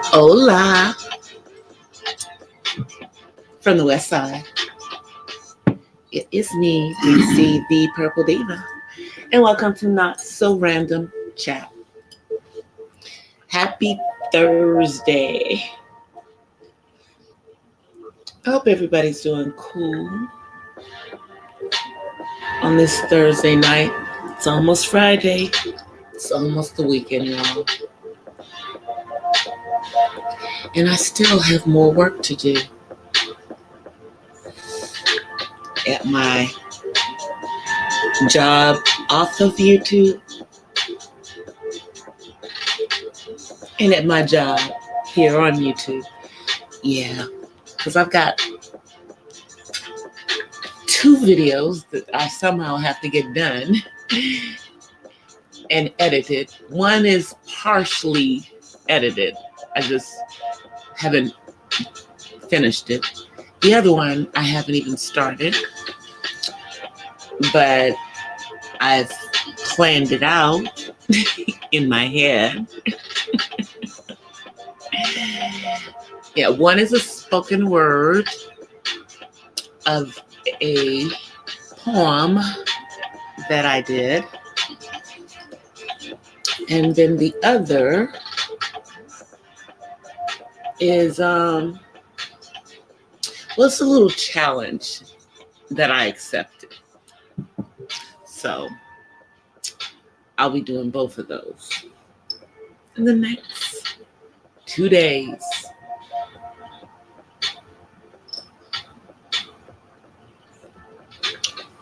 Hola from the west side. It is me, DC the Purple Diva, and welcome to Not So Random Chat. Happy Thursday. I hope everybody's doing cool on this Thursday night. It's almost Friday. It's almost the weekend, y'all. And I still have more work to do at my job off of YouTube and at my job here on YouTube. Yeah, because I've got 2 videos that I somehow have to get done and edited. One is partially edited. I just haven't finished it. The other one I haven't even started, but I've planned it out in my head. Yeah, one is a spoken word of a poem that I did. And then the other is, it's a little challenge that I accepted. So I'll be doing both of those in the next 2 days.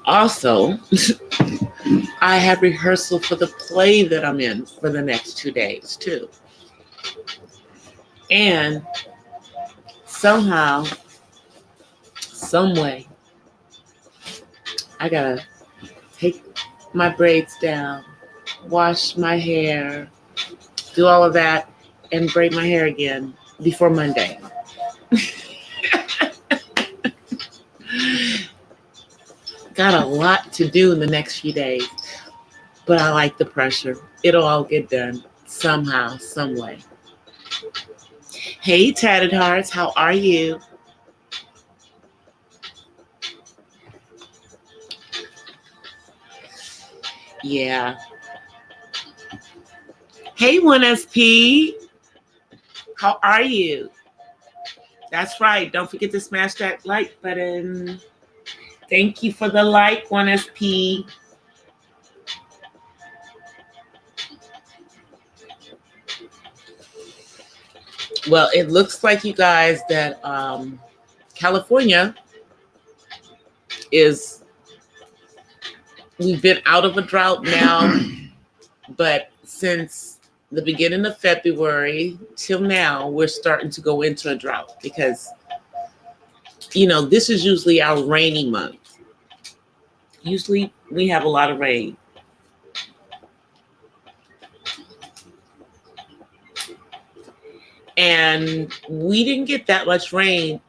Also, I have rehearsal for the play that I'm in for the next 2 days too. And somehow, some way, I gotta take my braids down, wash my hair, do all of that, and braid my hair again before Monday. Got a lot to do in the next few days, but I like the pressure. It'll all get done somehow, some way. Hey, Tatted Hearts, how are you? Yeah. Hey, 1SP, how are you? That's right. Don't forget to smash that like button. Thank you for the like, 1SP. Well, it looks like, you guys, that California we've been out of a drought now, but since the beginning of February till now, we're starting to go into a drought because, this is usually our rainy month. Usually we have a lot of rain. And we didn't get that much rain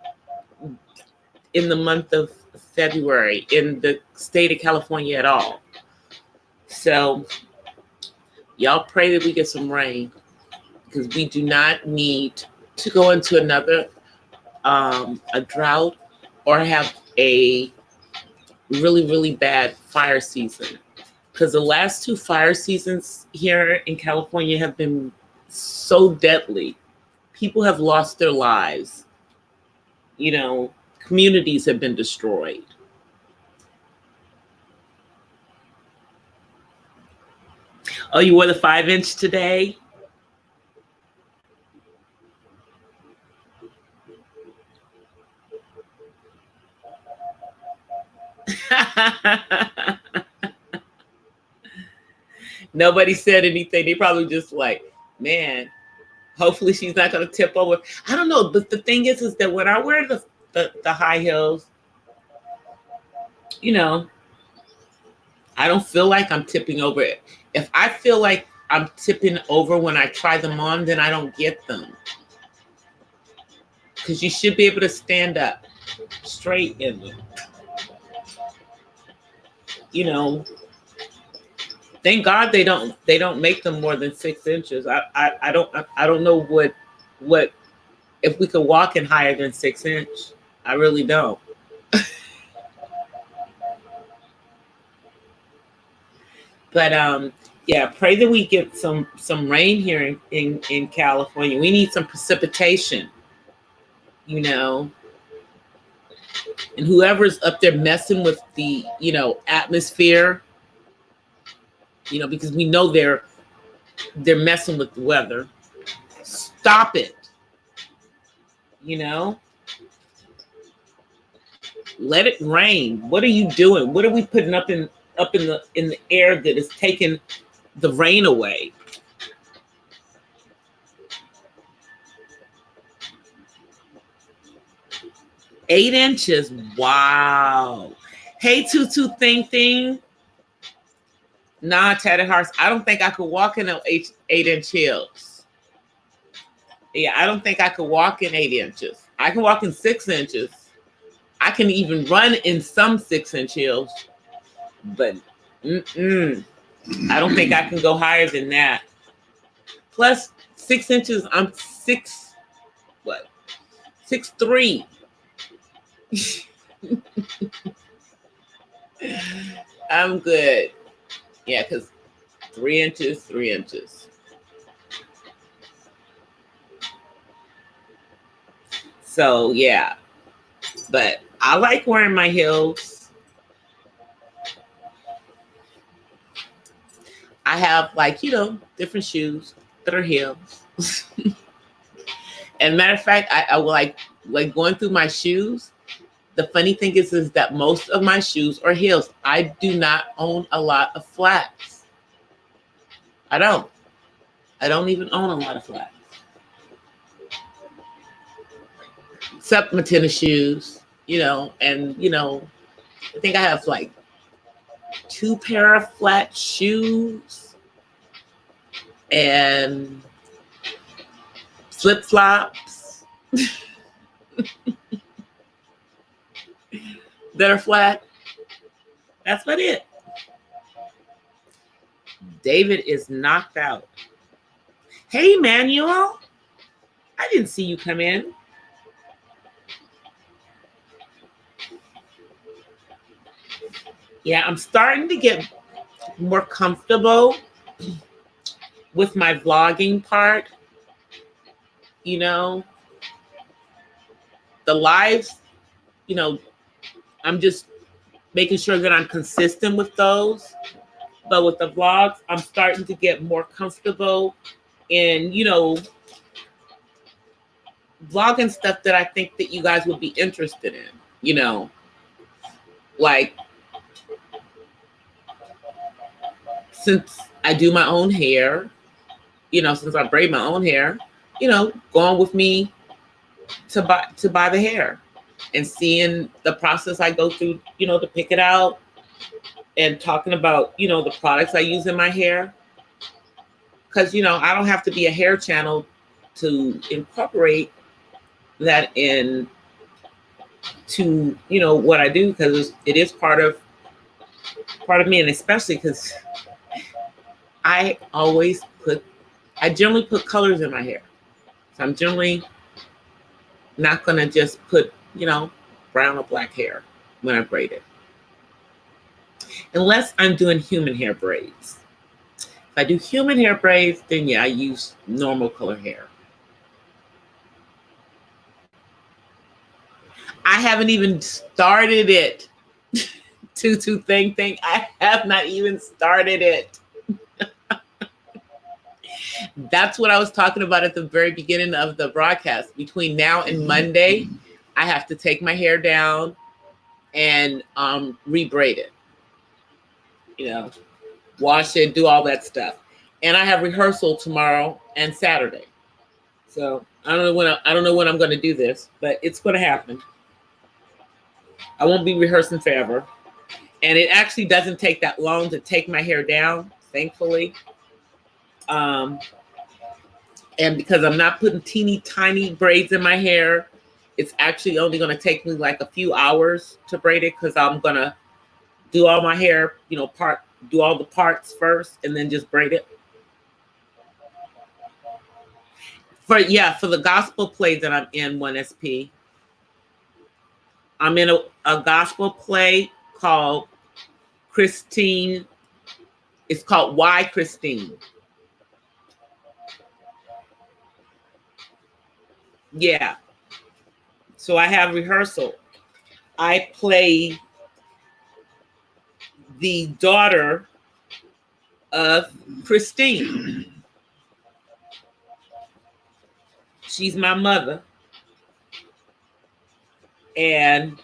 in the month of February in the state of California at all. So y'all pray that we get some rain, because we do not need to go into another a drought or have a really, really bad fire season. Because the last 2 fire seasons here in California have been so deadly. People have lost their lives. Communities have been destroyed. Oh, you wore the 5-inch today? Nobody said anything. They probably just like, man, hopefully she's not going to tip over. I don't know. But the thing is that when I wear the high heels, I don't feel like I'm tipping over. If I feel like I'm tipping over when I try them on, then I don't get them. Because you should be able to stand up straight in them. Thank God they don't make them more than 6 inches. I don't know what if we could walk in higher than 6 inch. I really don't. But yeah, pray that we get some rain here in California. We need some precipitation, you know. And whoever's up there messing with the, atmosphere, because we know they're messing with the weather. Stop it. Let it rain. What are you doing? What are we putting up in the air that is taking the rain away? Eight inches. Wow. Hey, Tutu Thing. Nah, Tatted Hearts. I don't think I could walk in 8-inch heels. Yeah, I don't think I could walk in 8 inches. I can walk in 6 inches. I can even run in some 6-inch heels, but I don't think I can go higher than that. Plus 6 inches, I'm 6'3". I'm good. Yeah, because 3 inches. So yeah, but I like wearing my heels. I have different shoes that are heels. And matter of fact, I like going through my shoes. The funny thing is that most of my shoes are heels. I do not own a lot of flats. I don't even own a lot of flats. Except my tennis shoes, and I think I have 2 pair of flat shoes and flip-flops that are flat. That's about it. David is knocked out. Hey, Manuel. I didn't see you come in. Yeah, I'm starting to get more comfortable with my vlogging part. The lives, I'm just making sure that I'm consistent with those. But with the vlogs, I'm starting to get more comfortable in, vlogging stuff that I think that you guys would be interested in, since I do my own hair, since I braid my own hair, going with me to buy the hair and seeing the process I go through, to pick it out, and talking about, the products I use in my hair. Because, I don't have to be a hair channel to incorporate that in to, what I do, because it is part of me. And especially because I generally put colors in my hair. So I'm generally not going to just put, brown or black hair when I braid it. Unless I'm doing human hair braids. If I do human hair braids, then yeah, I use normal color hair. I haven't even started it. Tutu thing. I have not even started it. That's what I was talking about at the very beginning of the broadcast. Between now and Monday, I have to take my hair down and rebraid it. Wash it, do all that stuff. And I have rehearsal tomorrow and Saturday. So I don't know when I'm going to do this, but it's going to happen. I won't be rehearsing forever. And it actually doesn't take that long to take my hair down, thankfully. And because I'm not putting teeny tiny braids in my hair, it's actually only going to take me a few hours to braid it, because I'm going to do all my hair, part do all the parts first and then just braid it. For the gospel play that I'm in, 1SP, I'm in a gospel play called Christine. It's called Why Christine. Yeah. So I have rehearsal. I play the daughter of Christine. She's my mother. And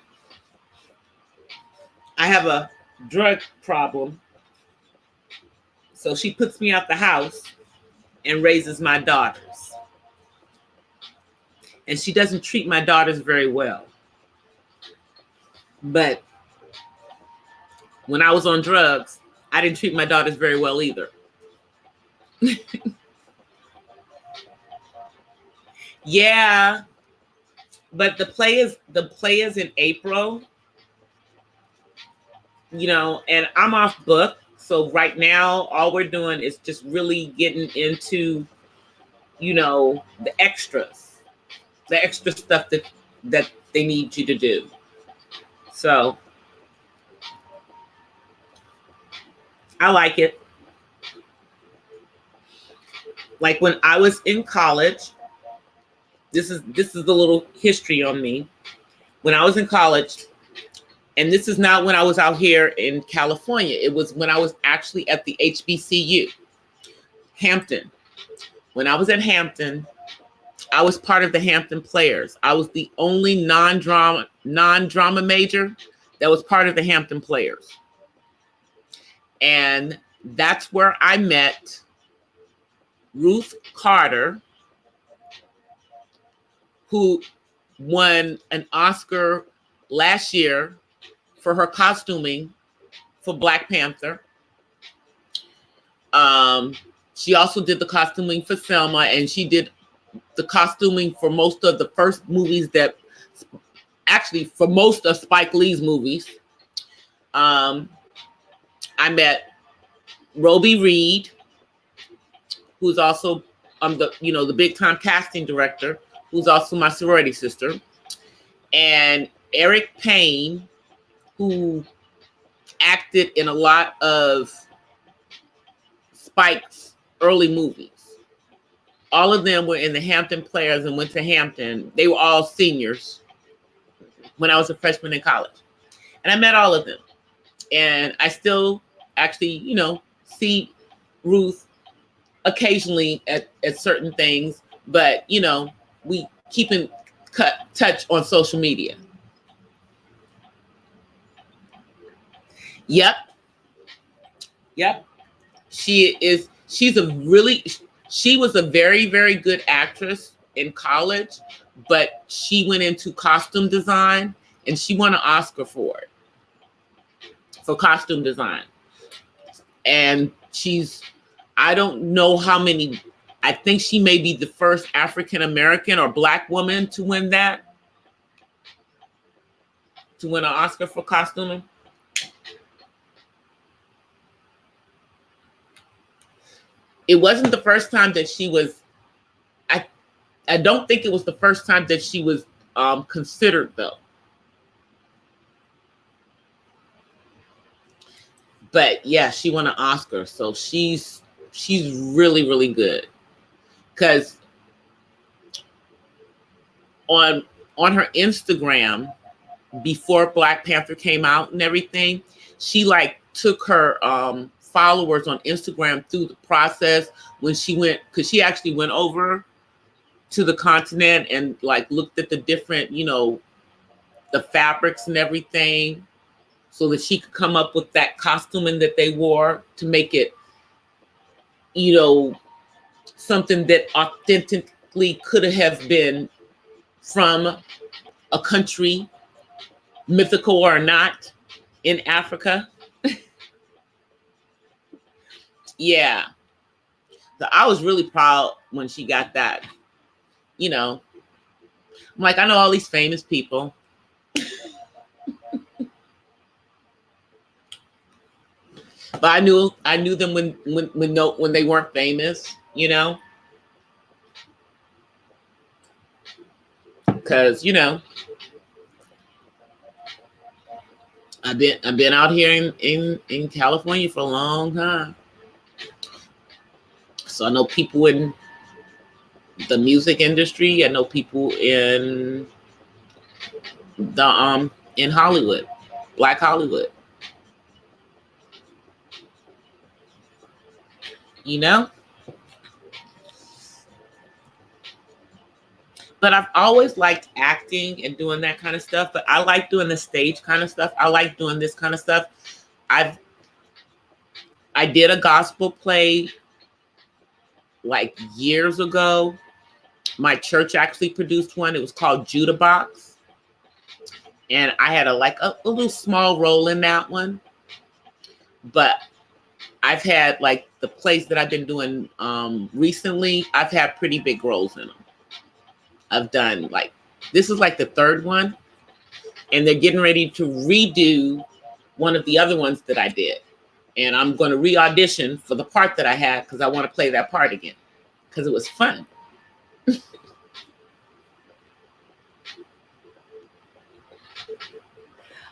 I have a drug problem. So she puts me out the house and raises my daughters. And she doesn't treat my daughters very well. But when I was on drugs, I didn't treat my daughters very well either. Yeah. But the play is in April. You know, and I'm off book. So right now, all we're doing is just really getting into, you know, the extra stuff that they need you to do. So I like it. Like when I was in college, this is a little history on me. When I was in college, and this is not when I was out here in California, it was when I was actually at the HBCU, Hampton. When I was at Hampton, I was part of the Hampton Players. I was the only non-drama major that was part of the Hampton Players. And that's where I met Ruth Carter, who won an Oscar last year for her costuming for Black Panther. She also did the costuming for Selma, and she did the costuming for most of the first movies for most of Spike Lee's movies. I met Roby Reed, who's also the big time casting director, who's also my sorority sister, and Eric Payne, who acted in a lot of Spike's early movies. All of them were in the Hampton Players and went to Hampton. They were all seniors when I was a freshman in college. And I met all of them. And I still actually, see Ruth occasionally at certain things. But, we keep in touch on social media. Yep. She was a very, very good actress in college, but she went into costume design and she won an Oscar for costume design. And I don't know how many, I think she may be the first African-American or Black woman to win an Oscar for costuming. It wasn't the first time that she was, I don't think it was the first time that she was considered though. But yeah, she won an Oscar. So she's really, really good. Because on her Instagram, before Black Panther came out and everything, she took her followers on Instagram through the process when she went, because she actually went over to the continent and looked at the different, the fabrics and everything, so that she could come up with that costuming that they wore to make it, something that authentically could have been from a country, mythical or not, in Africa. Yeah. So I was really proud when she got that. I'm like, I know all these famous people. But I knew them when they weren't famous, you know, because I've been out here in California for a long time, so I know people in the music industry. I know people in the in Hollywood, Black Hollywood, you know. But I've always liked acting and doing that kind of stuff. But I like doing the stage kind of stuff. I like doing this kind of stuff. I did a gospel play like years ago. My church actually produced one. It was called Judah Box, and I had a little small role in that one. But I've had like the plays that I've been doing recently. I've had pretty big roles in them. I've done this is like the third one, and they're getting ready to redo one of the other ones that I did. And I'm going to re-audition for the part that I had because I want to play that part again because it was fun.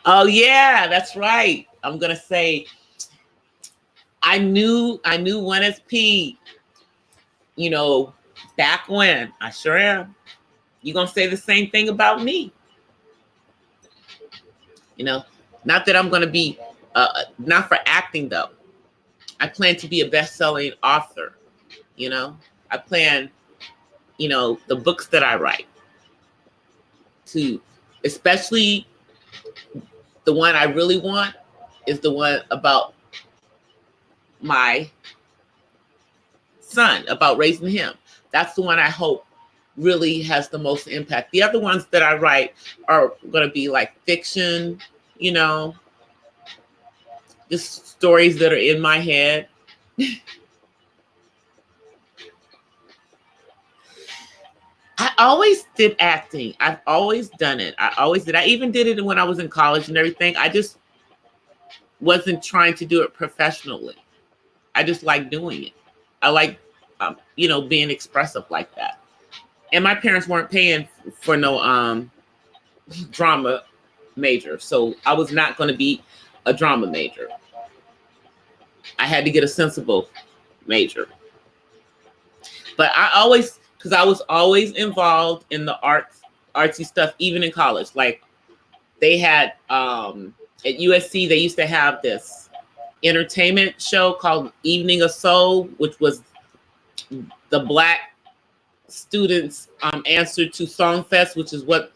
Oh yeah, that's right. I'm going to say I knew 1SP, back when. I sure am. You're going to say the same thing about me. Not that I'm going to be, not for acting though. I plan to be a best-selling author. I plan, the books that I write to, especially the one I really want is the one about my son, about raising him. That's the one I hope really has the most impact. The other ones that I write are going to be like fiction, just stories that are in my head. I always did acting. I've always done it. I always did. I even did it when I was in college and everything. I just wasn't trying to do it professionally. I just like doing it. I like, being expressive like that. And my parents weren't paying for no drama major. So I was not going to be a drama major. I had to get a sensible major. But because I was always involved in the artsy stuff, even in college. Like they had, at USC, they used to have this entertainment show called Evening of Soul, which was the Black students' answer to Songfest, which is what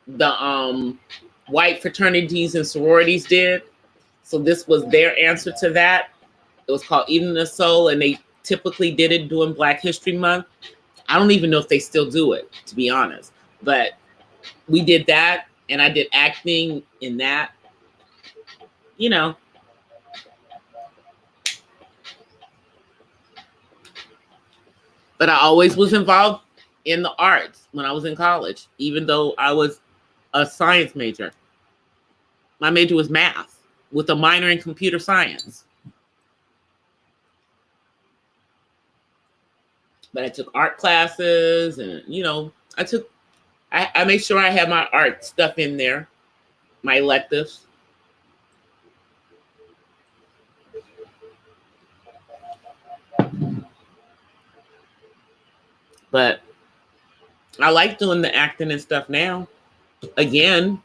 the white fraternities and sororities did. So this was their answer to that. It was called Evening of Soul, and they typically did it during Black History Month. I don't even know if they still do it, to be honest. But we did that, and I did acting in that. But I always was involved in the arts when I was in college, even though I was a science major. My major was math with a minor in computer science. But I took art classes and, I made sure I had my art stuff in there, my electives. But I like doing the acting and stuff now. Again,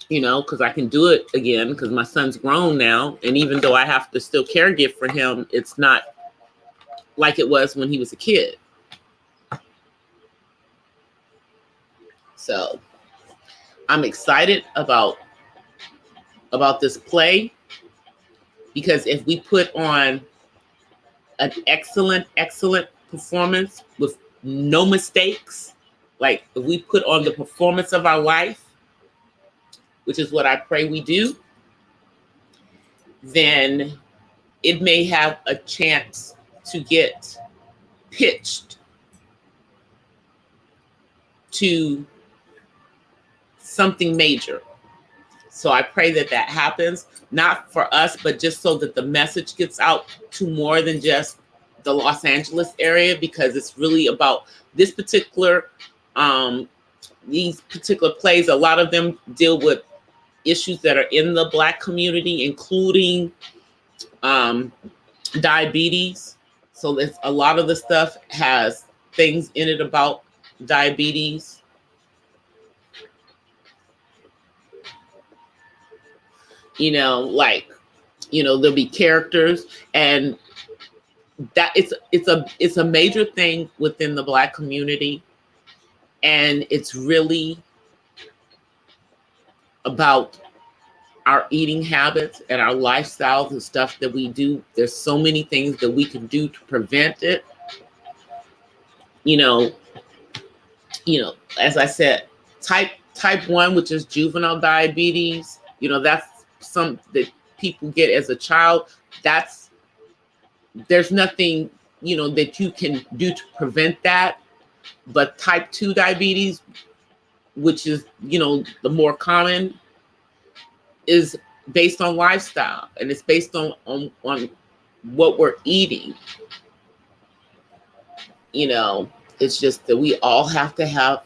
because I can do it again because my son's grown now. And even though I have to still caregive for him, it's not like it was when he was a kid. So I'm excited about this play because if we put on an excellent performance with no mistakes, like if we put on the performance of our life, which is what I pray we do, then it may have a chance to get pitched to something major, So I pray that that happens, not for us, but just so that the message gets out to more than just the Los Angeles area, because it's really about this particular, these particular plays. A lot of them deal with issues that are in the Black community, including diabetes. So there's a lot of the stuff has things in it about diabetes. You know, like, you know, there'll be characters, and that it's a major thing within the Black community, and it's really about our eating habits and our lifestyles and stuff that we do. There's so many things that we can do to prevent it. You know, as I said, type 1, which is juvenile diabetes, you know, that's some that people get as a child. There's nothing, you know, that you can do to prevent that. But type 2 diabetes, which is, you know, the more common, is based on lifestyle, and it's based on what we're eating. You know, it's just that we all have to have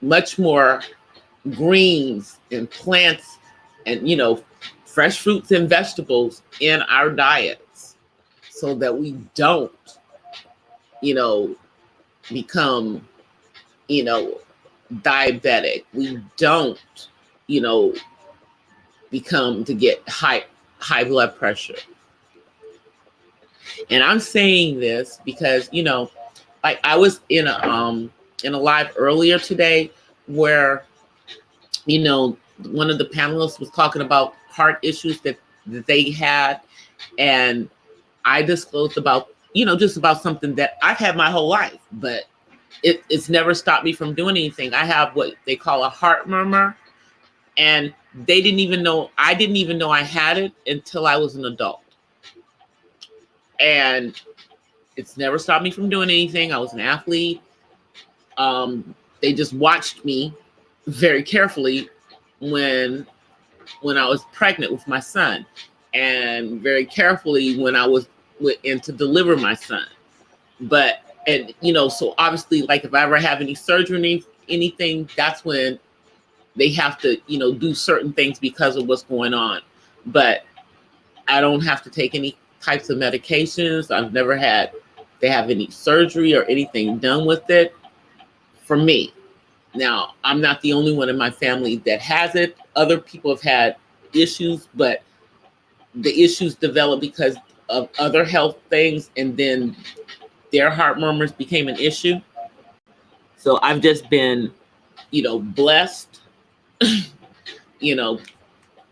much more greens and plants and, you know, fresh fruits and vegetables in our diets, so that we don't, you know, become, you know, diabetic. We don't, you know, become to get high blood pressure. And I'm saying this because, you know, like I was in a live earlier today where, you know, one of the panelists was talking about heart issues that they had, and I disclosed about, you know, just about something that I've had my whole life, but it's never stopped me from doing anything. I have what they call a heart murmur, and I didn't even know I had it until I was an adult. And it's never stopped me from doing anything. I was an athlete. They just watched me very carefully when I was pregnant with my son, and very carefully when I went in to deliver my son. But, and, you know, so obviously, like if I ever have any surgery or anything, that's when they have to, you know, do certain things because of what's going on. But I don't have to take any types of medications. I've never had to have any surgery or anything done with it for me. Now, I'm not the only one in my family that has it. Other people have had issues, but the issues developed because of other health things, and then their heart murmurs became an issue. So I've just been, you know, blessed, you know,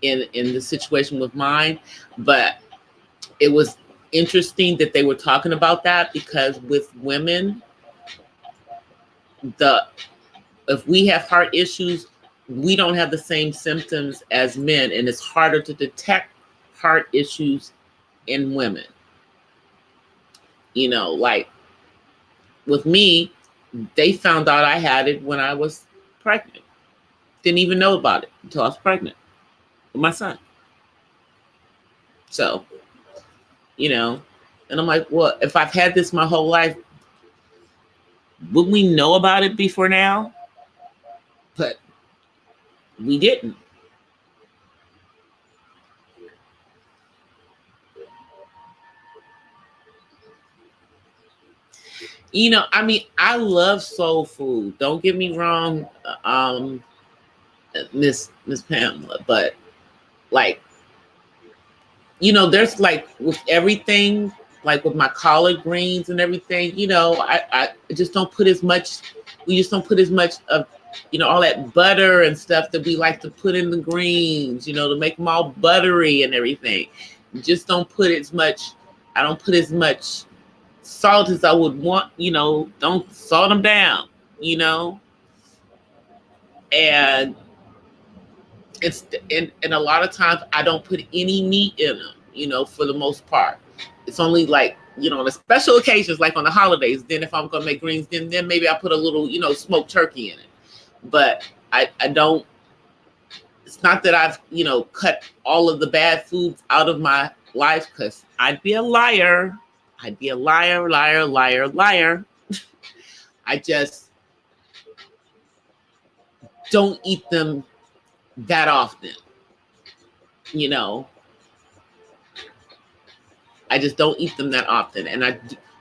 in the situation with mine. But it was interesting that they were talking about that, because with women, if we have heart issues, we don't have the same symptoms as men, and it's harder to detect heart issues in women. You know, like with me, they found out I had it when I was pregnant. Didn't even know about it until I was pregnant with my son. So, you know, and I'm like, well, if I've had this my whole life, wouldn't we know about it before now? But we didn't. You know, I mean, I love soul food. Don't get me wrong, Miss Pamela, but like, you know, there's like with everything, like with my collard greens and everything, you know, I just don't put as much. We just don't put as much of, you know, all that butter and stuff that we like to put in the greens, you know, to make them all buttery and everything. Just don't put as much. I don't put as much salt as I would want, you know. Don't salt them down, you know. And it's and a lot of times I don't put any meat in them, you know, for the most part. It's only like, you know, on the special occasions, like on the holidays. Then if I'm gonna make greens, then maybe I put a little, you know, smoked turkey in it. But I don't it's not that I've, cut all of the bad foods out of my life, because I'd be a liar. I'd be a liar, liar, liar, liar. I just don't eat them that often. I just don't eat them that often.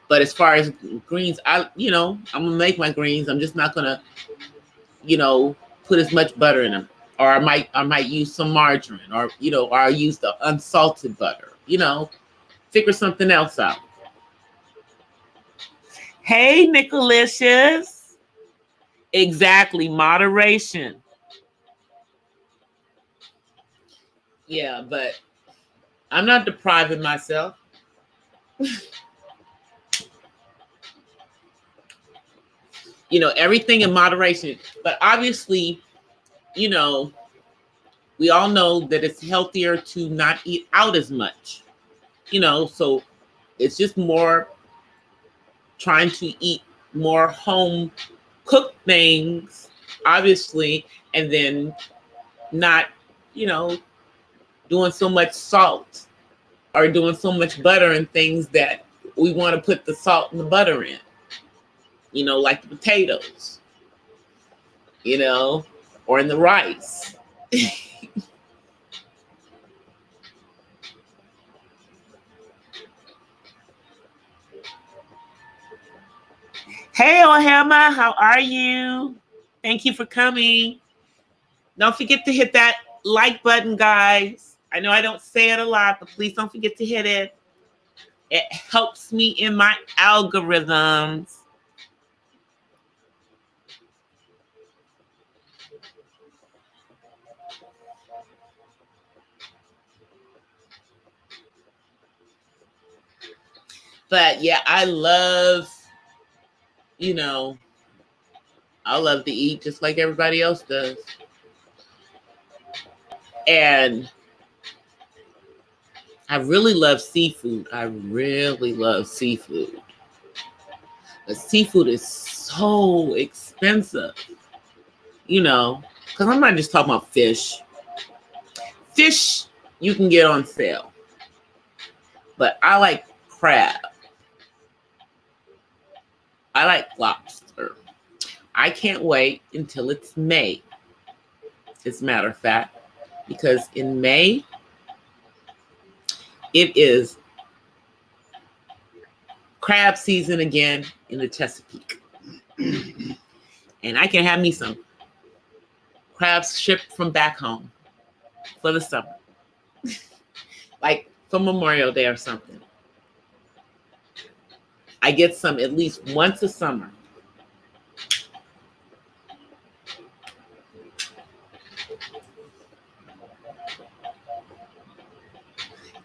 But as far as greens, I'm gonna make my greens. I'm just not gonna, put as much butter in them. Or I might use some margarine, or or I'll use the unsalted butter. Figure something else out. Hey, Nicolicious. Exactly, moderation. Yeah, but I'm not depriving myself. Everything in moderation. But obviously, we all know that it's healthier to not eat out as much. So it's just more trying to eat more home cooked things, obviously, and then not, doing so much salt or doing so much butter and things that we want to put the salt and the butter in, like the potatoes, or in the rice. Hey, Ohama, how are you? Thank you for coming. Don't forget to hit that like button, guys. I know I don't say it a lot, but please don't forget to hit it. It helps me in my algorithms. But yeah, I love to eat just like everybody else does. And I really love seafood. I really love seafood. But seafood is so expensive, because I'm not just talking about fish. Fish you can get on sale. But I like crab. I like lobster. I can't wait until it's May, as a matter of fact, because in May, it is crab season again in the Chesapeake. And I can have me some crabs shipped from back home for the summer. Like for Memorial Day or something. I get some at least once a summer.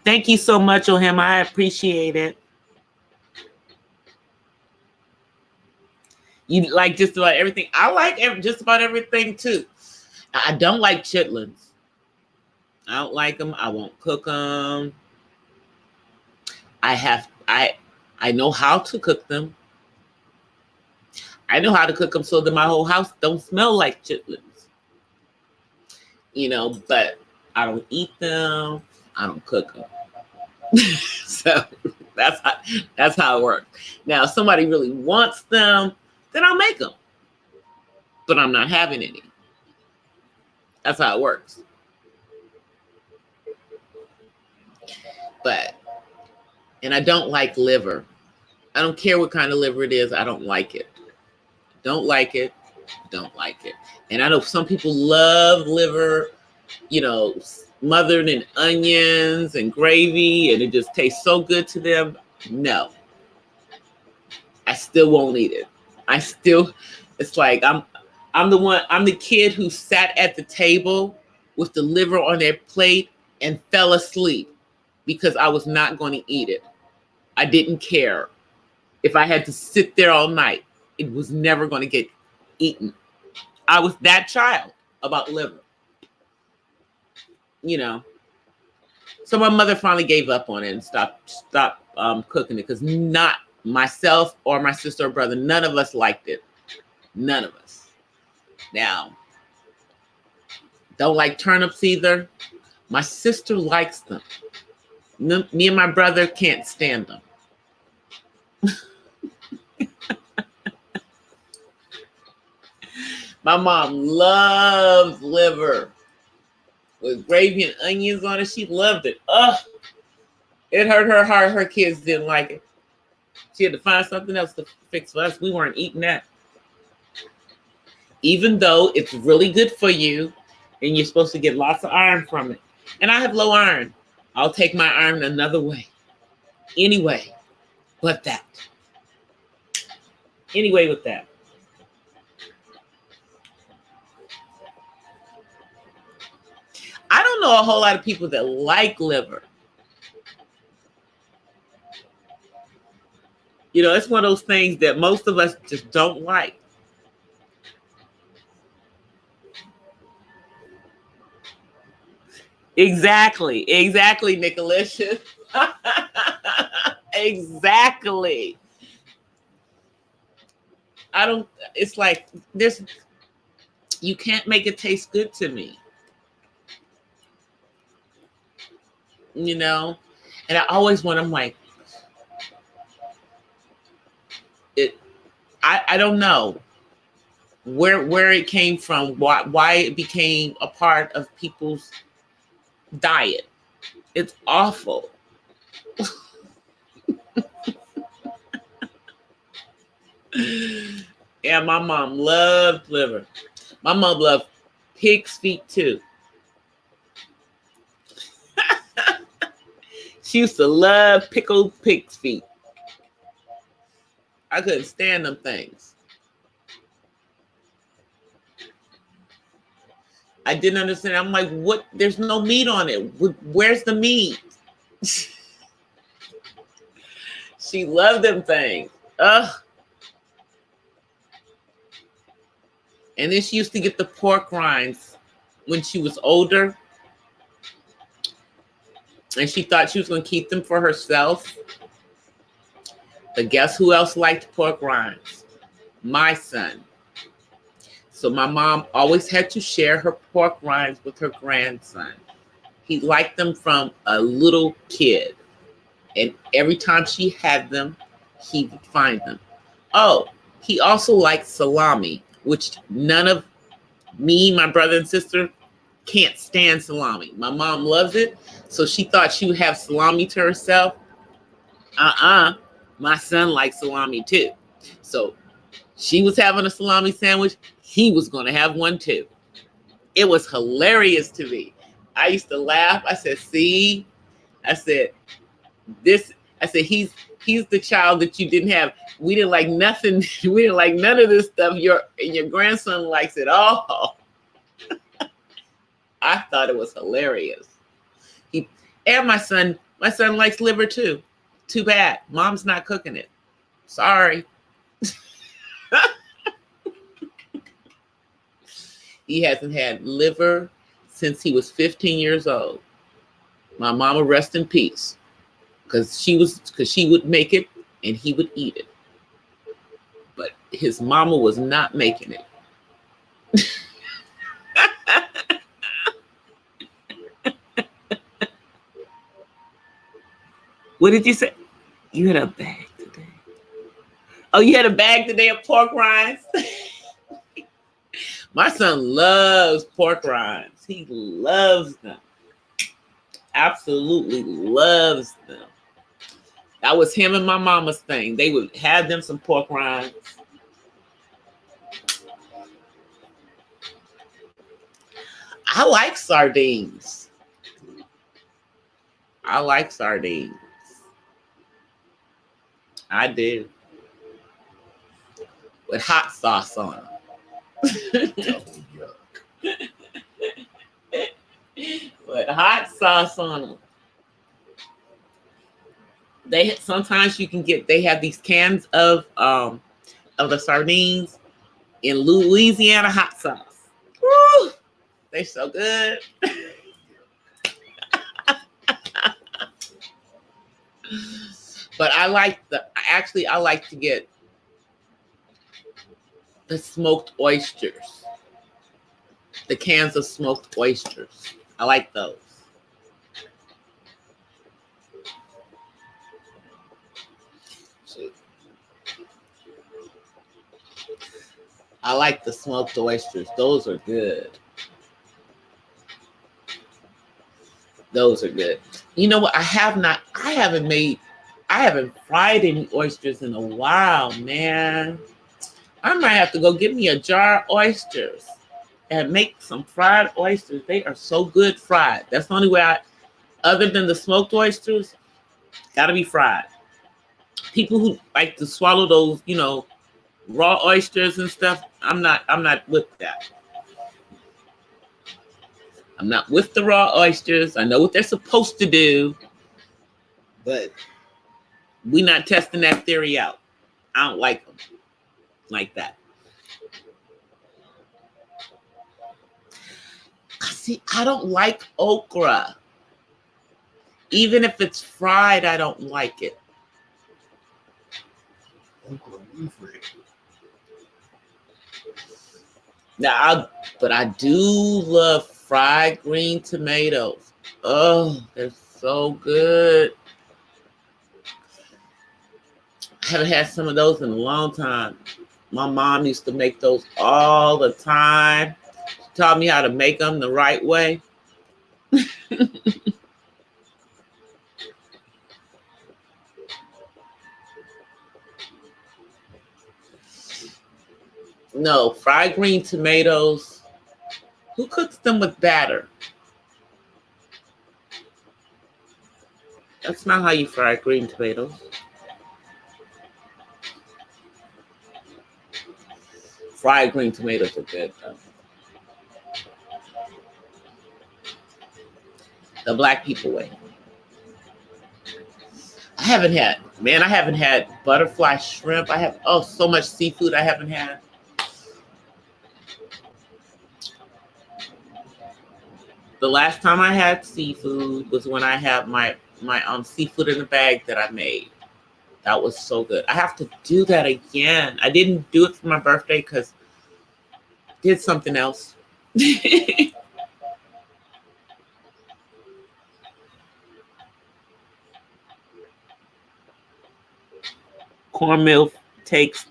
Thank you so much, Oham. I appreciate it. You like just about everything. I like just about everything too. I don't like chitlins. I don't like them. I won't cook them. I know how to cook them. I know how to cook them so that my whole house don't smell like chitlins. But I don't eat them. I don't cook them. So that's how it works. Now, if somebody really wants them, then I'll make them. But I'm not having any. That's how it works. And I don't like liver. I don't care what kind of liver it is. I don't like it. Don't like it. Don't like it. And I know some people love liver, smothered in onions and gravy, and it just tastes so good to them. No. I still won't eat it. It's like I'm the kid who sat at the table with the liver on their plate and fell asleep because I was not going to eat it. I didn't care. If I had to sit there all night, it was never going to get eaten. I was that child about liver. So my mother finally gave up on it and stopped cooking it, because not myself or my sister or brother, none of us liked it. None of us. Now, Don't like turnips either. My sister likes them. Me and my brother can't stand them. My mom loves liver with gravy and onions on it. She loved it. Ugh. It hurt her heart. Her kids didn't like it. She had to find something else to fix for us. We weren't eating that. Even though it's really good for you and you're supposed to get lots of iron from it. And I have low iron. I'll take my iron another way. Anyway, but that. Anyway with that. I don't know a whole lot of people that like liver. You know, it's one of those things that most of us just don't like. Exactly, Nicholas. Exactly. It's like you can't make it taste good to me. You know? And I always I'm like, I don't know where it came from, why it became a part of people's diet. It's awful. Yeah, my mom loved liver. My mom loved pig's feet too. She used to love pickled pig's feet. I couldn't stand them things. I didn't understand. I'm like, what? There's no meat on it. Where's the meat? She loved them things. Ugh. And then she used to get the pork rinds when she was older. And she thought she was going to keep them for herself. But guess who else liked pork rinds? My son. So my mom always had to share her pork rinds with her grandson. He liked them from a little kid. And every time she had them, he would find them. Oh, he also liked salami, which none of me, my brother and sister, can't stand salami. My mom loves it, so she thought she would have salami to herself. My son likes salami too. So she was having a salami sandwich. He was going to have one too. It was hilarious to me. I used to laugh. I said, see, I said, he's the child that you didn't have. We didn't like nothing. We didn't like none of this stuff. Your grandson likes it all. I thought it was hilarious. And my son likes liver too. Too bad. Mom's not cooking it. Sorry. He hasn't had liver since he was 15 years old. My mama, rest in peace. Because she would make it and he would eat it. But his mama was not making it. What did you say? You had a bag today. Oh, you had a bag today of pork rinds? My son loves pork rinds. He loves them. Absolutely loves them. That was him and my mama's thing. They would have them some pork rinds. I like sardines. I do. With hot sauce on them. With hot sauce on them. Sometimes you can get. They have these cans of the sardines in Louisiana hot sauce. Woo! They're so good. But I like to get the smoked oysters. The cans of smoked oysters. I like those. I like the smoked oysters. Those are good. Those are good. You know what? I haven't fried any oysters in a while, man. I might have to go get me a jar of oysters and make some fried oysters. They are so good fried. That's the only way other than the smoked oysters, gotta be fried. People who like to swallow those, raw oysters and stuff, I'm not with that. I'm not with the raw oysters. I know what they're supposed to do, but we're not testing that theory out. I don't like them like that. See, I don't like okra. Even if it's fried, I don't like it. But I do love fried green tomatoes. Oh, they're so good. I haven't had some of those in a long time. My mom used to make those all the time. She taught me how to make them the right way. No, fried green tomatoes. Who cooks them with batter? That's not how you fry green tomatoes. Fried green tomatoes are good, though. The black people way. I haven't had butterfly shrimp. I have so much seafood I haven't had. The last time I had seafood was when I had my seafood in a bag that I made. That was so good. I have to do that again. I didn't do it for my birthday because I did something else. Cornmeal takes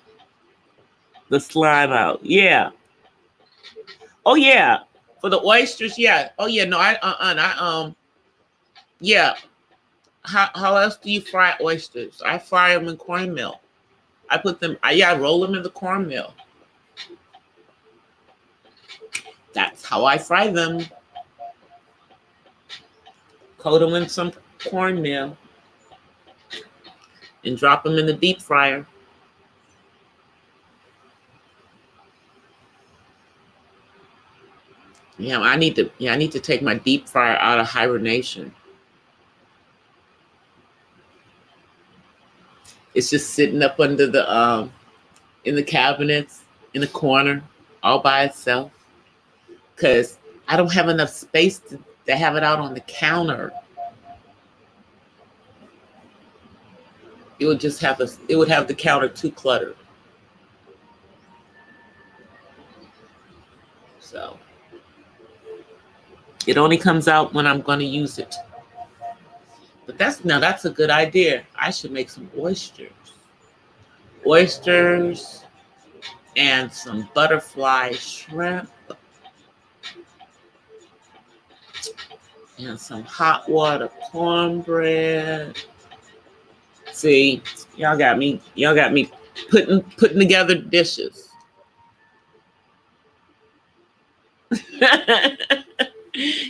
the slime out. Yeah. Oh yeah. For the oysters, yeah. Oh yeah. No, yeah. How else do you fry oysters? I fry them in cornmeal. I roll them in the cornmeal. That's how I fry them. Coat them in some cornmeal and drop them in the deep fryer. Yeah, I need to take my deep fryer out of hibernation. It's just sitting up under the in the cabinets in the corner all by itself because I don't have enough space to have it out on the counter. It would have the counter too cluttered. So it only comes out when I'm going to use it. But that's a good idea. I should make some oysters. Oysters and some butterfly shrimp and some hot water cornbread. See, y'all got me putting together dishes.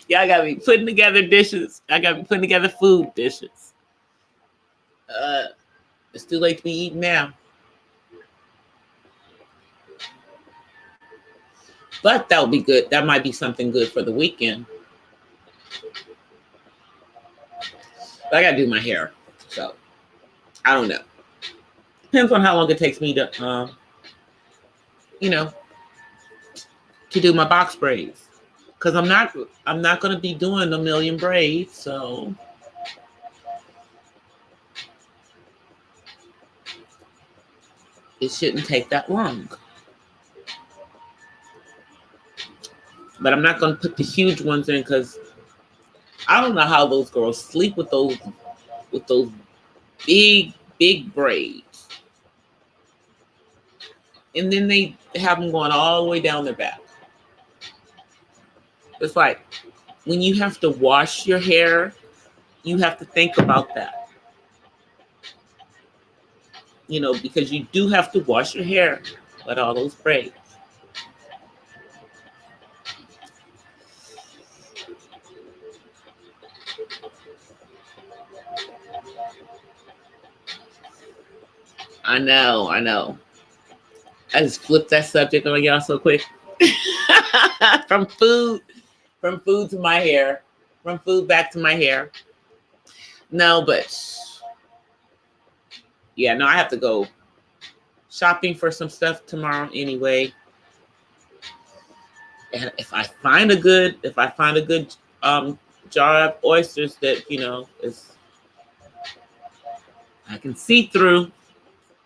Y'all got me putting together dishes. I got me putting together food dishes. It's too late to be eating now. But that would be good. That might be something good for the weekend. But I gotta do my hair, so I don't know. Depends on how long it takes me to, to do my box braids. Because I'm not going to be doing a million braids, so it shouldn't take that long. But I'm not going to put the huge ones in because I don't know how those girls sleep with those big braids. And then they have them going all the way down their back. It's like when you have to wash your hair, you have to think about that. You know, because you do have to wash your hair with all those braids. I know. I just flipped that subject on y'all so quick. From food to my hair, from food back to my hair. No, but yeah, no, I have to go shopping for some stuff tomorrow anyway. And if I find a good jar of oysters that, you know, I can see through,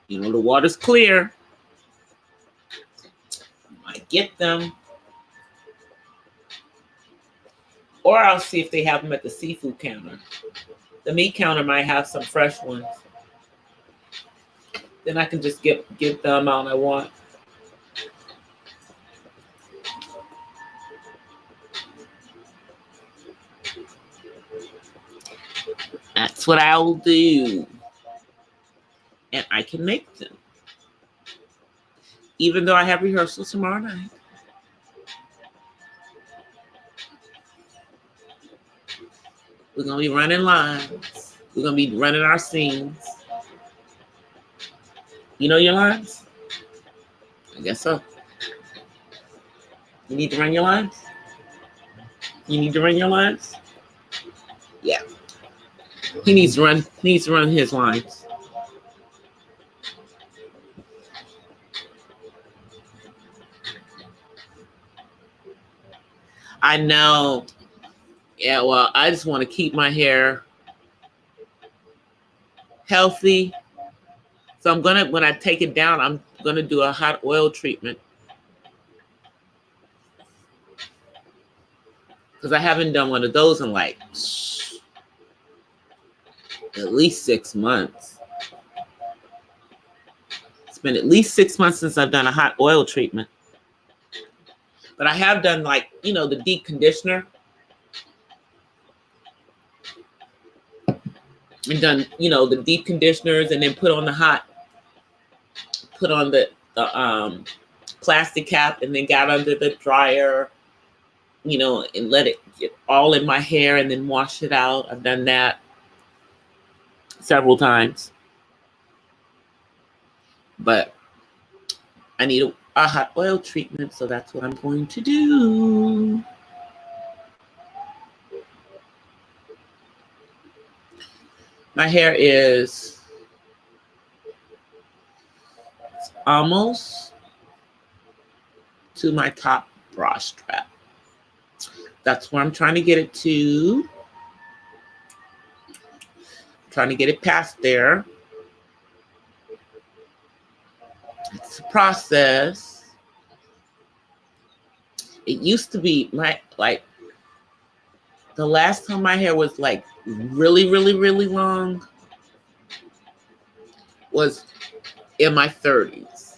you know, the water's clear, I get them. Or I'll see if they have them at the seafood counter. The meat counter might have some fresh ones. Then I can just get the amount I want. That's what I will do. And I can make them. Even though I have rehearsal tomorrow night. We're going to be running lines. We're going to be running our scenes. You know your lines? I guess so. You need to run your lines? You need to run your lines? Yeah. He needs to run his lines. I know. Yeah, well, I just want to keep my hair healthy. So I'm gonna, when I take it down, I'm gonna do a hot oil treatment. Because I haven't done one of those in like at least 6 months. It's been at least 6 months since I've done a hot oil treatment. But I have done, like, you know, the deep conditioner. And done, you know, the deep conditioners, and then put on the plastic cap, and then got under the dryer, you know, and let it get all in my hair and then wash it out. I've done that several times. But I need a hot oil treatment, so that's what I'm going to do. My hair is almost to my top bra strap. That's where I'm trying to get it to. I'm trying to get it past there. It's a process. It used to be the last time my hair was like really, really, really long was in my 30s.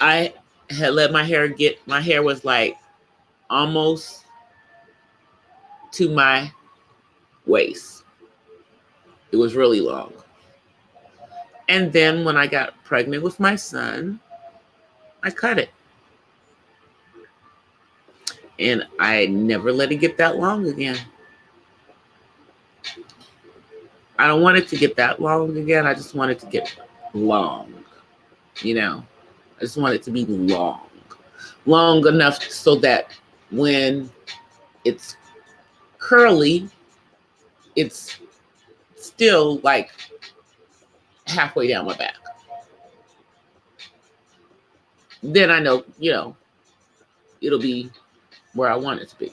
I had let my hair was like almost to my waist. It was really long. And then when I got pregnant with my son, I cut it. And I never let it get that long again. I don't want it to get that long again. I just want it to get long. You know, I just want it to be long. Long enough so that when it's curly, it's still like halfway down my back. Then I know, you know, it'll be where I want it to be.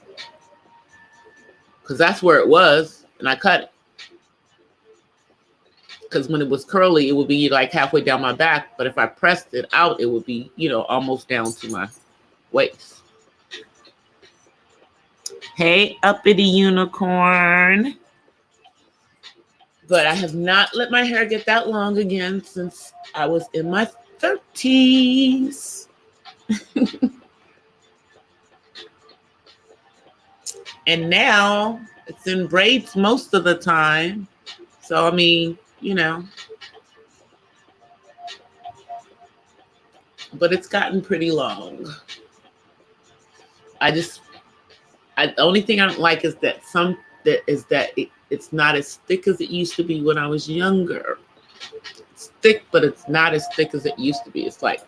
Because that's where it was, and I cut it. Because when it was curly, it would be like halfway down my back. But if I pressed it out, it would be, almost down to my waist. Hey, uppity unicorn. But I have not let my hair get that long again since I was in my 30s. And now it's in braids most of the time. So, I mean, but it's gotten pretty long. The only thing I don't like is that it's not as thick as it used to be when I was younger. It's thick, but it's not as thick as it used to be. It's like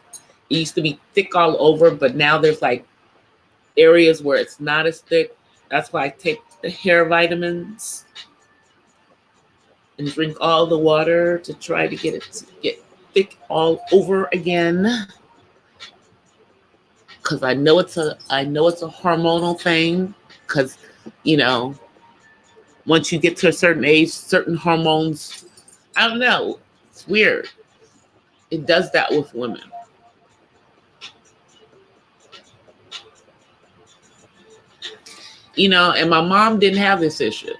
it used to be thick all over, but now there's like areas where it's not as thick. That's why I take the hair vitamins and drink all the water to try to get it to get thick all over again. Because I know it's a hormonal thing. Because once you get to a certain age, certain hormones, I don't know, it's weird. It does that with women. And my mom didn't have this issue.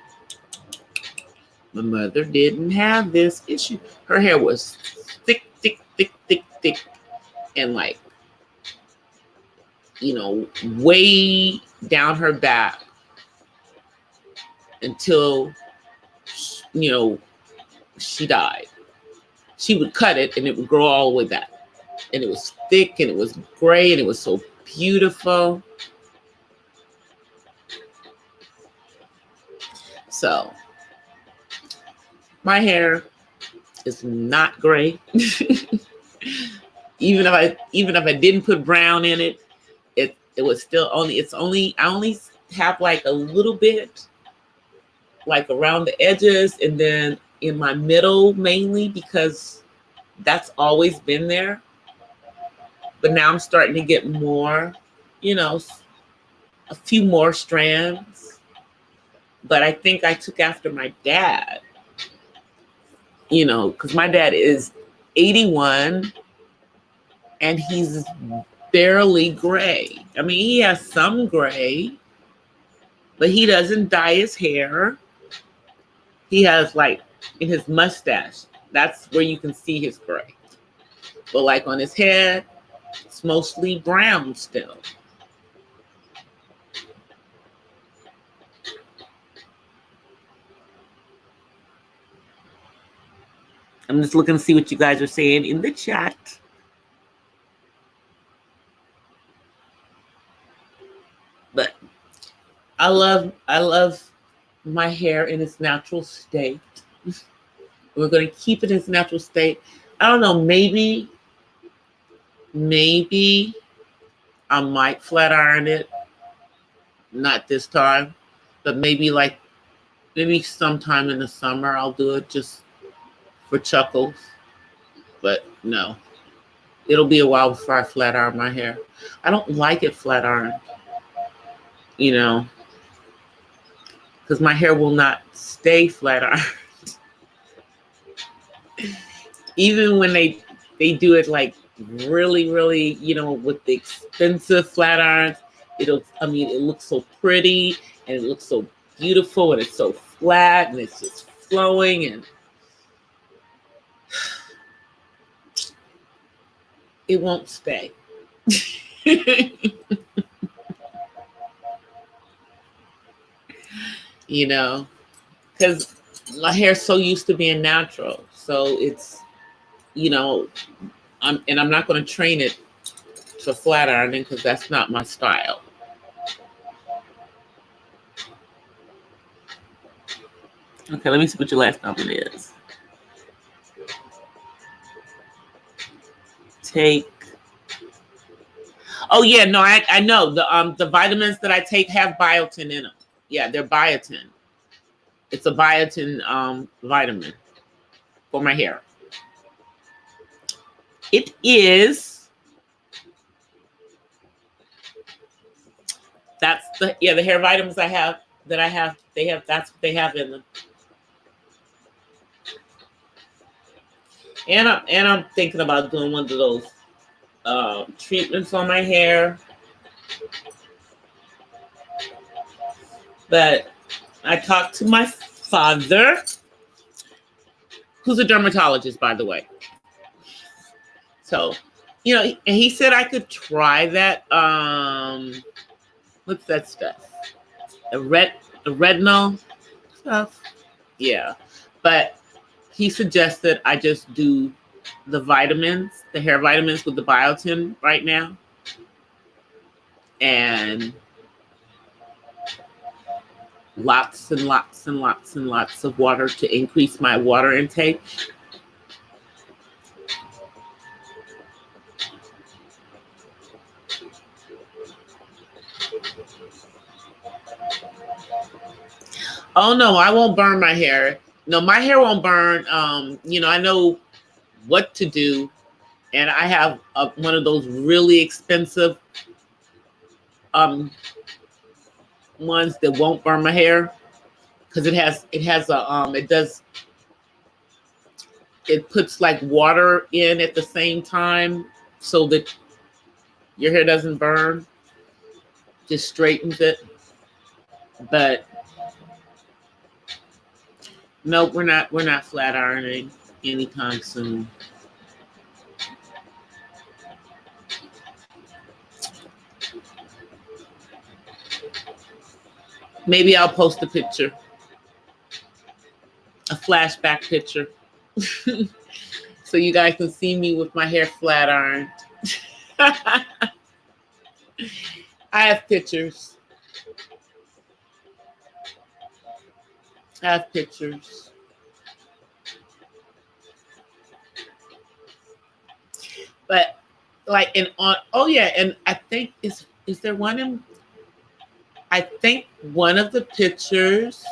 My mother didn't have this issue. Her hair was thick, thick, thick, thick, thick, and like, way down her back until, she died. She would cut it and it would grow all the way back. And it was thick and it was gray and it was so beautiful. So my hair is not gray. Even if I didn't put brown in it, it was still I only have like a little bit like around the edges and then in my middle mainly because that's always been there. But now I'm starting to get more, a few more strands. But I think I took after my dad, because my dad is 81 and he's barely gray. I mean, he has some gray, but he doesn't dye his hair. He has like in his mustache, that's where you can see his gray. But like on his head, it's mostly brown still. I'm just looking to see what you guys are saying in the chat. But I love my hair in its natural state. We're going to keep it in its natural state. I don't know, maybe I might flat iron it. Not this time, but maybe sometime in the summer I'll do it just for chuckles. But no, it'll be a while before I flat iron my hair. I don't like it flat ironed, because my hair will not stay flat ironed. Even when they do it like really, really, with the expensive flat irons, it looks so pretty and it looks so beautiful and it's so flat and it's just flowing and it won't stay. Because my hair's so used to being natural. So it's, I'm not going to train it for flat ironing because that's not my style. Okay, let me see what your last comment is. Oh yeah, no, I know the vitamins that I take have biotin in them. Yeah, they're biotin. It's a biotin vitamin for my hair. It is. That's the hair vitamins they have. That's what they have in them. I'm thinking about doing one of those treatments on my hair. But I talked to my father, who's a dermatologist, by the way. So, and he said I could try that. What's that stuff? The retinol stuff. Yeah, but he suggested I just do the vitamins, the hair vitamins with the biotin right now, and lots and lots and lots and lots of water to increase my water intake. Oh no, I won't burn my hair. No, my hair won't burn. I know what to do, and I have one of those really expensive ones that won't burn my hair, because it puts like water in at the same time so that your hair doesn't burn. Just straightens it. But no, we're not flat ironing anytime soon. Maybe I'll post a picture, a flashback picture, so you guys can see me with my hair flat ironed. I have pictures. But like and I think is there one in, I think one of the pictures,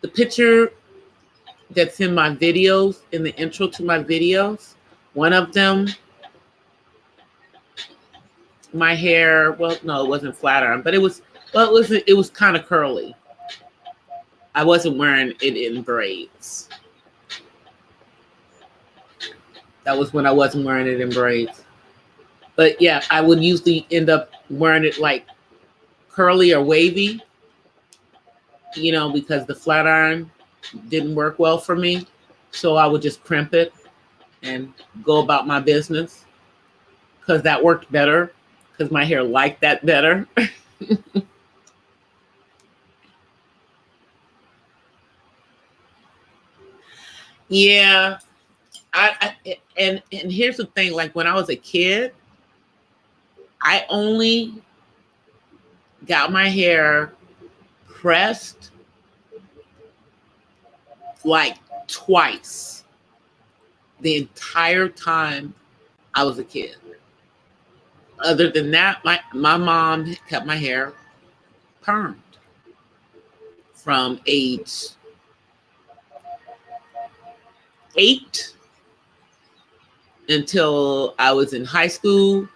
the picture that's in my videos, in the intro to my videos, one of them, my hair, well, no, it wasn't flat iron, but it was kind of curly. I wasn't wearing it in braids. That was when I wasn't wearing it in braids. But yeah, I would usually end up wearing it like curly or wavy, because the flat iron didn't work well for me. So I would just crimp it and go about my business, because that worked better, because my hair liked that better. Yeah. And here's the thing, like when I was a kid, I only got my hair pressed like twice the entire time I was a kid. Other than that, my mom kept my hair permed from age 8 until I was in high school,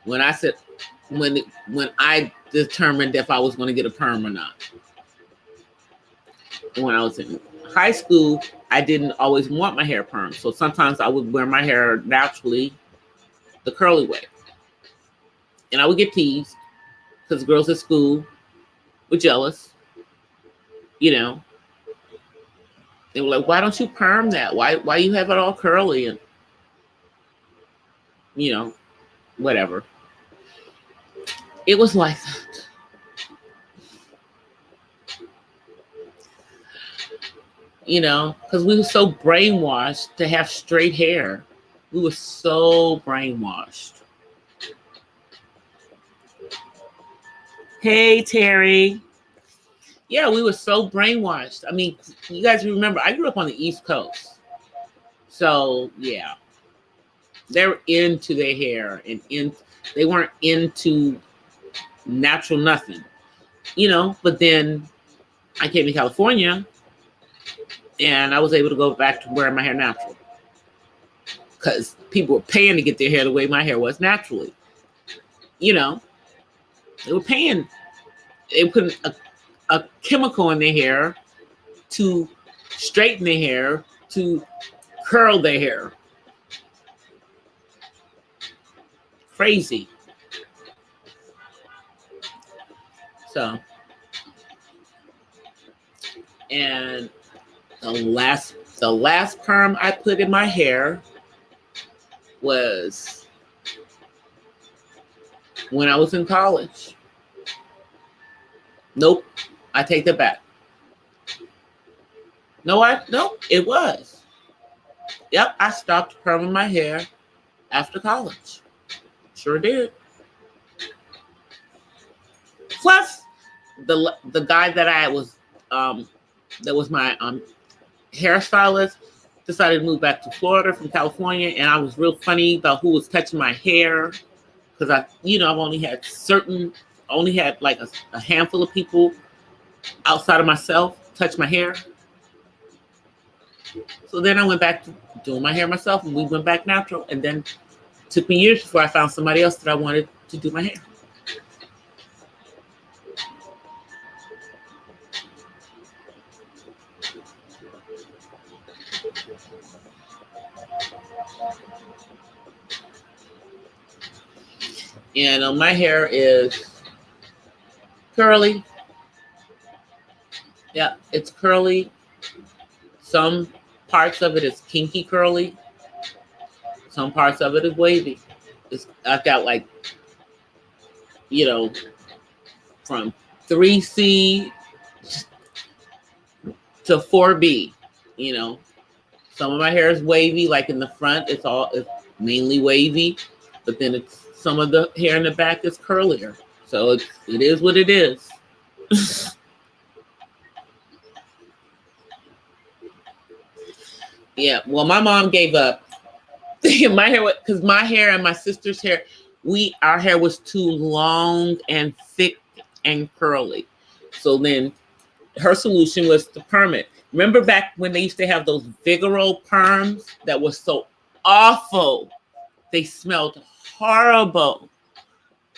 when I determined if I was going to get a perm or not. When I was in high school, I didn't always want my hair perm, so sometimes I would wear my hair naturally, the curly way, and I would get teased because girls at school were jealous. They were like, "Why don't you perm that? Why you have it all curly?" And whatever. It was like that. Because we were so brainwashed to have straight hair. We were so brainwashed. Hey, Terry. Yeah, we were so brainwashed. I mean, you guys remember, I grew up on the East Coast. So, yeah. They're into their hair, and they weren't into natural nothing. But then I came to California, and I was able to go back to wearing my hair natural, because people were paying to get their hair the way my hair was naturally. They were paying. They were putting a chemical in their hair to straighten their hair, to curl their hair. Crazy. So, and the last perm I put in my hair was when I was in college. Nope, I take that back. No, it was. Yep, I stopped perming my hair after college. Sure did. Plus, the guy that I was that was my hairstylist decided to move back to Florida from California, and I was real funny about who was touching my hair because I've only had like a handful of people outside of myself touch my hair. So then I went back to doing my hair myself, and we went back natural. And then it took me years before I found somebody else that I wanted to do my hair. And my hair is curly. Yeah, it's curly. Some parts of it is kinky curly. Some parts of it is wavy. I've got like, from 3C to 4B. Some of my hair is wavy, like in the front, it's mainly wavy, but then some of the hair in the back is curlier. So it is what it is. Yeah, well, my mom gave up my hair because my hair and my sister's hair, our hair was too long and thick and curly. So then her solution was to perm it. Remember back when they used to have those Vigoro perms that were so awful? They smelled horrible.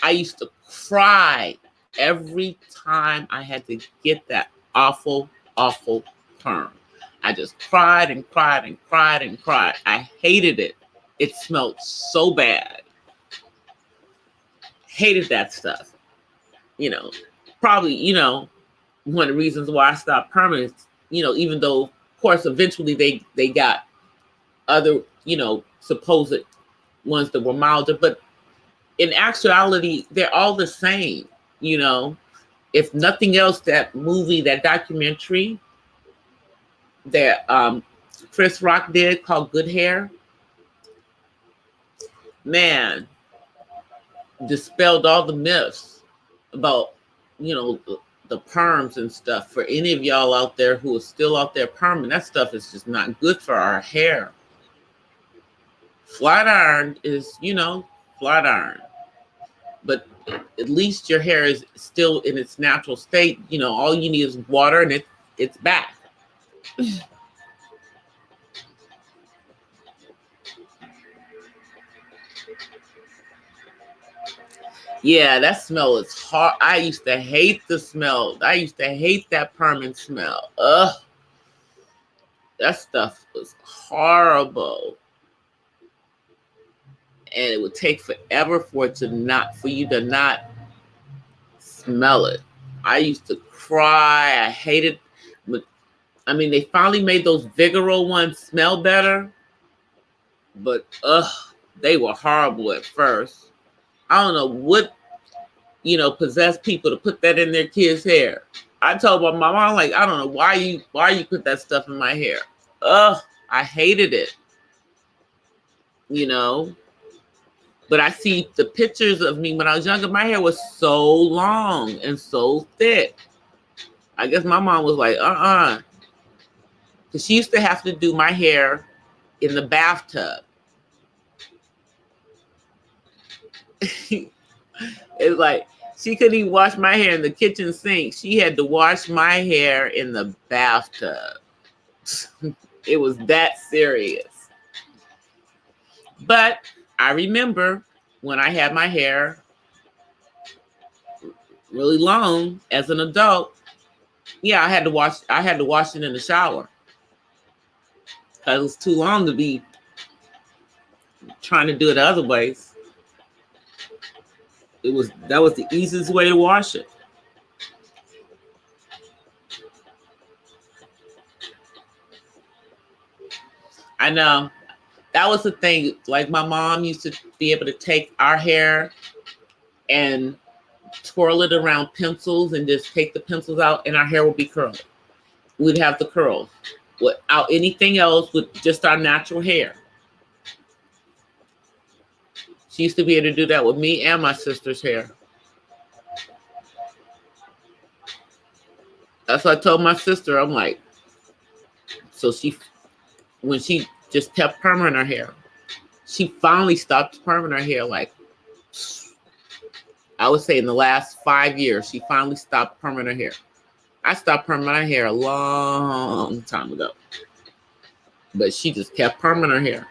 I used to cry every time I had to get that awful, awful perm. I just cried and cried and cried and cried. I hated it. It smelled so bad. Hated that stuff. Probably, one of the reasons why I stopped perming is, even though, of course, eventually they got other, supposed ones that were milder, but in actuality, they're all the same. If nothing else, that movie, that documentary that Chris Rock did called Good Hair, man, dispelled all the myths about, the perms and stuff. For any of y'all out there who are still out there perming, that stuff is just not good for our hair. Flat iron is, flat iron. But at least your hair is still in its natural state. All you need is water and it's back. Yeah, that smell is hard. I used to hate the smell. I used to hate that permanent smell. Ugh. That stuff was horrible. And it would take forever for you to not smell it. I used to cry. I hated. They finally made those Vigoro ones smell better, but they were horrible at first. I don't know what, possessed people to put that in their kids' hair. I told my mom, I don't know why you put that stuff in my hair. I hated it. But I see the pictures of me when I was younger, my hair was so long and so thick. I guess my mom was like, because she used to have to do my hair in the bathtub. It's like she couldn't even wash my hair in the kitchen sink. She had to wash my hair in the bathtub. It was that serious. But I remember when I had my hair really long as an adult, yeah, I had to wash it in the shower. It was too long to be trying to do it other ways. That was the easiest way to wash it. I know. That was the thing. Like my mom used to be able to take our hair and twirl it around pencils and just take the pencils out and our hair would be curled. We'd have the curls without anything else, with just our natural hair. She used to be able to do that with me and my sister's hair. That's what I told my sister. I'm like, so when she just kept perming her hair, she finally stopped perming her hair. Like, I would say in the last 5 years, she finally stopped perming her hair. I stopped perming my hair a long time ago, but she just kept perming her hair.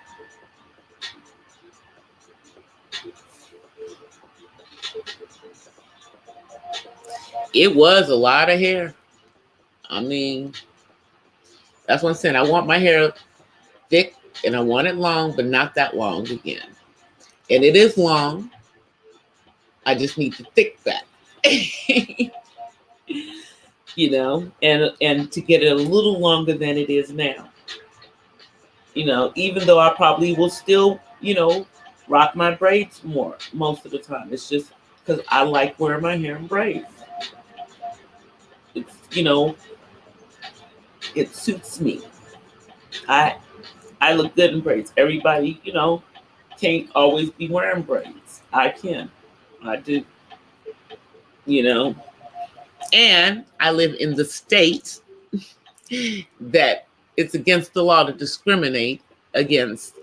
It was a lot of hair. I mean, that's what I'm saying. I want my hair thick and I want it long, but not that long again. And it is long. I just need the thick back. You know, and to get it a little longer than it is now. You know, even though I probably will still, you know, rock my braids more most of the time. It's just because I like wearing my hair in braids. It's, you know, it suits me. I look good in braids. Everybody, you know, can't always be wearing braids. I can. I do. You know. And I live in the state that it's against the law to discriminate against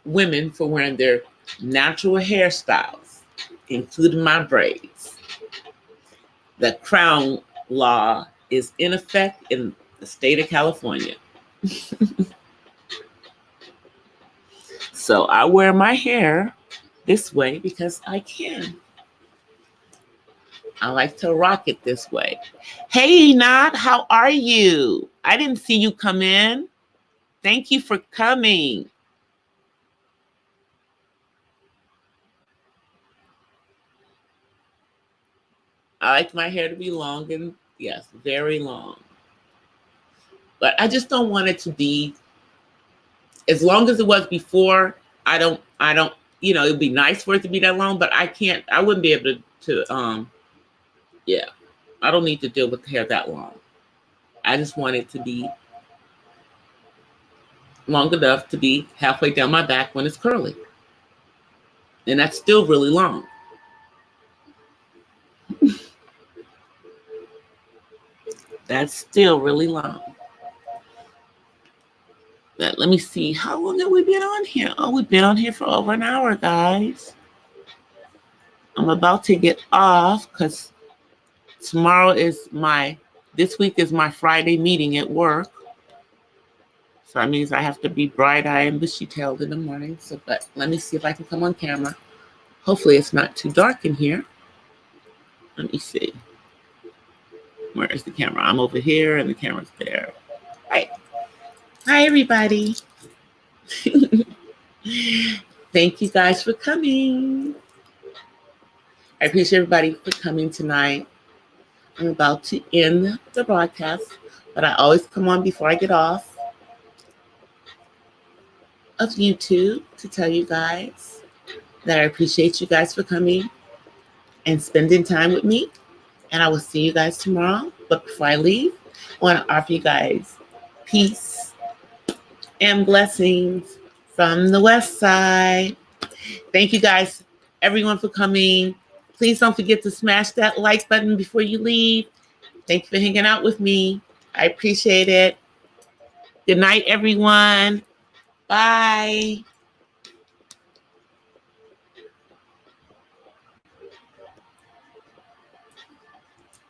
women for wearing their natural hairstyles, including my braids. The Crown law is in effect in the state of California. So I wear my hair this way because I can. I like to rock it this way. Hey, Not, how are you? I didn't see you come in. Thank you for coming. I like my hair to be long and, yes, very long. But I just don't want it to be, as long as it was before, I don't, you know, it'd be nice for it to be that long, but I wouldn't be able to yeah, I don't need to deal with hair that long. I just want it to be long enough to be halfway down my back when it's curly. And that's still really long. That's still really long. But let me see, how long have we been on here? Oh, we've been on here for over an hour, guys. I'm about to get off because this week is my Friday meeting at work. So that means I have to be bright-eyed and bushy-tailed in the morning. So, but let me see if I can come on camera. Hopefully it's not too dark in here. Let me see. Where is the camera? I'm over here and the camera's there. Right. Hi, everybody. Thank you guys for coming. I appreciate everybody for coming tonight. I'm about to end the broadcast, but I always come on before I get off of YouTube to tell you guys that I appreciate you guys for coming and spending time with me. And I will see you guys tomorrow. But before I leave, I want to offer you guys peace and blessings from the West Side. Thank you guys, everyone, for coming. Please don't forget to smash that like button before you leave. Thank you for hanging out with me. I appreciate it. Good night, everyone. Bye.